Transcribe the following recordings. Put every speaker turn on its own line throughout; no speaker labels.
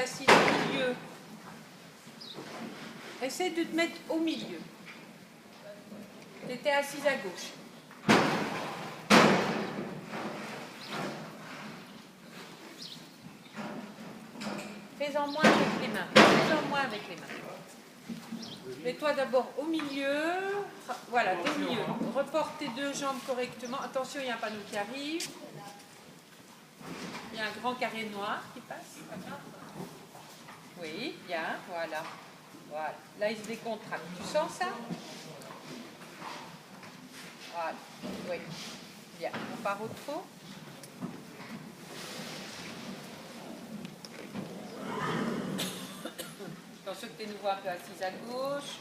assis au milieu. Essaye de te mettre au milieu. Tu étais assise à gauche. Fais-en moins avec les mains. Fais-en moins avec les mains. Mets-toi d'abord au milieu. Voilà, t'es au milieu. Reporte tes deux jambes correctement. Attention, il y a un panneau qui arrive. Il y a un grand carré noir qui passe. Oui, bien, voilà. Voilà. Là, il se décontracte. Tu sens ça? Voilà. Oui. Bien. On part au trot. Attention que tu es nouveau un peu assise à gauche.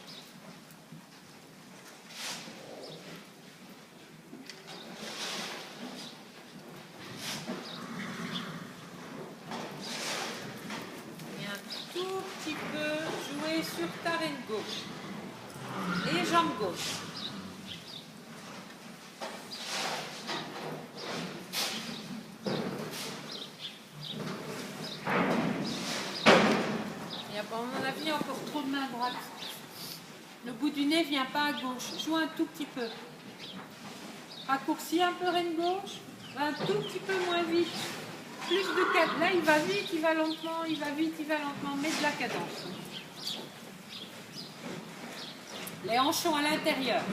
Et un tout petit peu jouer sur ta reine gauche. Et jambe gauche. À mon avis, encore trop de main droite. Le bout du nez ne vient pas à gauche. Joue un tout petit peu. Raccourcis un peu reine gauche. Un tout petit peu moins vite. Plus de cadence. Là, il va vite, il va lentement, il va vite, il va lentement. Mets de la cadence. Les hanches sont à l'intérieur.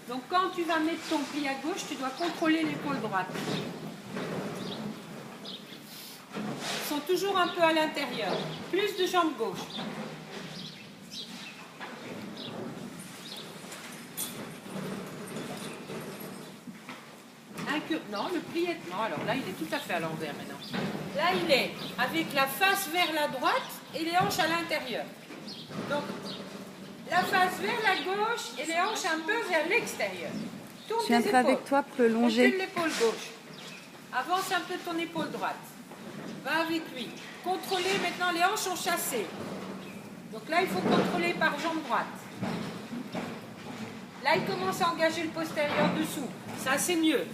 Donc quand tu vas mettre ton pli à gauche, tu dois contrôler l'épaule droite. Ils sont toujours un peu à l'intérieur. Plus de jambe gauche. Non, le pli est... Non, alors là, il est tout à fait à l'envers maintenant. Là, il est avec la face vers la droite et les hanches à l'intérieur. Donc, la face vers la gauche et les hanches un peu vers l'extérieur.
Je viendrai avec toi prolonger.
Recule l'épaule gauche. Avance un peu ton épaule droite. Va avec lui. Contrôlez maintenant, les hanches sont chassées. Donc là, il faut contrôler par jambe droite. Là, il commence à engager le postérieur dessous. Ça, c'est mieux.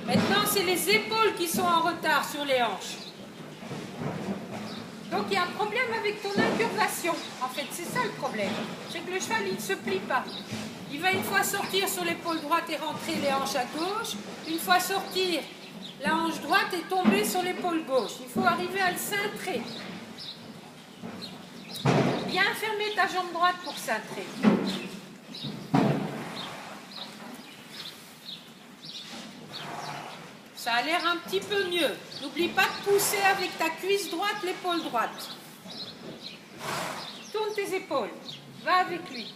Maintenant, c'est les épaules qui sont en retard sur les hanches. Donc, il y a un problème avec ton incurvation. En fait, c'est ça le problème. C'est que le cheval, il ne se plie pas. Il va une fois sortir sur l'épaule droite et rentrer les hanches à gauche. Une fois sortir la hanche droite et tomber sur l'épaule gauche. Il faut arriver à le cintrer. Bien fermer ta jambe droite pour cintrer. Ça a l'air un petit peu mieux. N'oublie pas de pousser avec ta cuisse droite l'épaule droite. Tourne tes épaules. Va avec lui.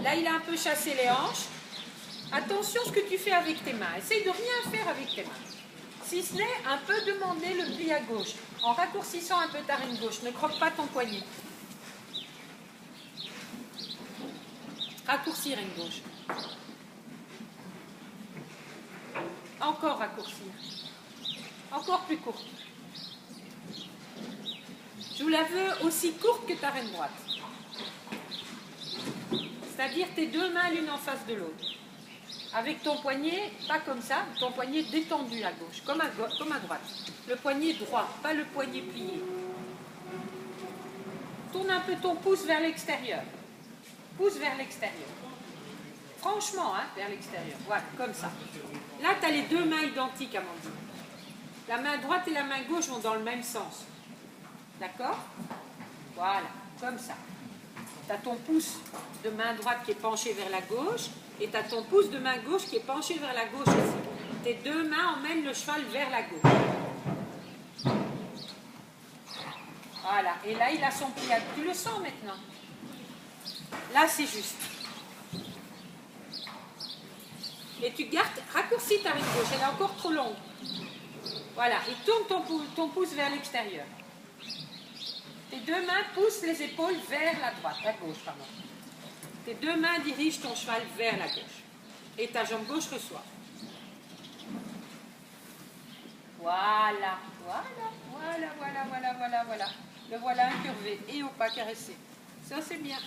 Là, il a un peu chassé les hanches. Attention à ce que tu fais avec tes mains. Essaye de rien faire avec tes mains. Si ce n'est un peu demander le pli à gauche. En raccourcissant un peu ta reine gauche. Ne croque pas ton poignet. Raccourcir reine gauche. Encore raccourcir. Encore plus courte. Je vous la veux aussi courte que ta reine droite. C'est-à-dire tes deux mains l'une en face de l'autre. Avec ton poignet, pas comme ça, ton poignet détendu à gauche, comme à droite. Le poignet droit, pas le poignet plié. Tourne un peu ton pouce vers l'extérieur. Pouce vers l'extérieur. Franchement, hein, vers l'extérieur. Voilà, comme ça. Là, tu as les deux mains identiques, Amandine. La main droite et la main gauche vont dans le même sens. D'accord? Voilà, comme ça. Tu as ton pouce de main droite qui est penché vers la gauche et tu as ton pouce de main gauche qui est penché vers la gauche aussi. Tes deux mains emmènent le cheval vers la gauche. Voilà, et là, il a son pied. Tu le sens maintenant? Là, c'est juste. Et tu gardes, raccourcis ta rive gauche, elle est encore trop longue. Voilà, et tourne ton pouce vers l'extérieur. Tes deux mains poussent les épaules vers la droite, la gauche, pardon. Tes deux mains dirigent ton cheval vers la gauche. Et ta jambe gauche reçoit. Voilà, voilà, voilà. voilà. Le voilà incurvé et au pas caressé. Ça, c'est bien.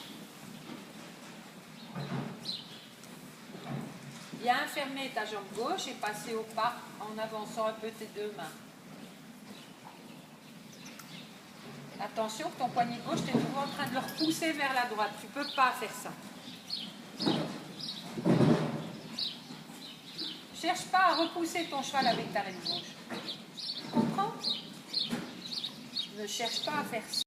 Bien fermer ta jambe gauche et passer au pas en avançant un peu tes deux mains. Attention que ton poignet gauche, tu es toujours en train de le repousser vers la droite. Tu ne peux pas faire ça. Cherche pas à repousser ton cheval avec ta laine gauche. Tu comprends? Ne cherche pas à faire ça.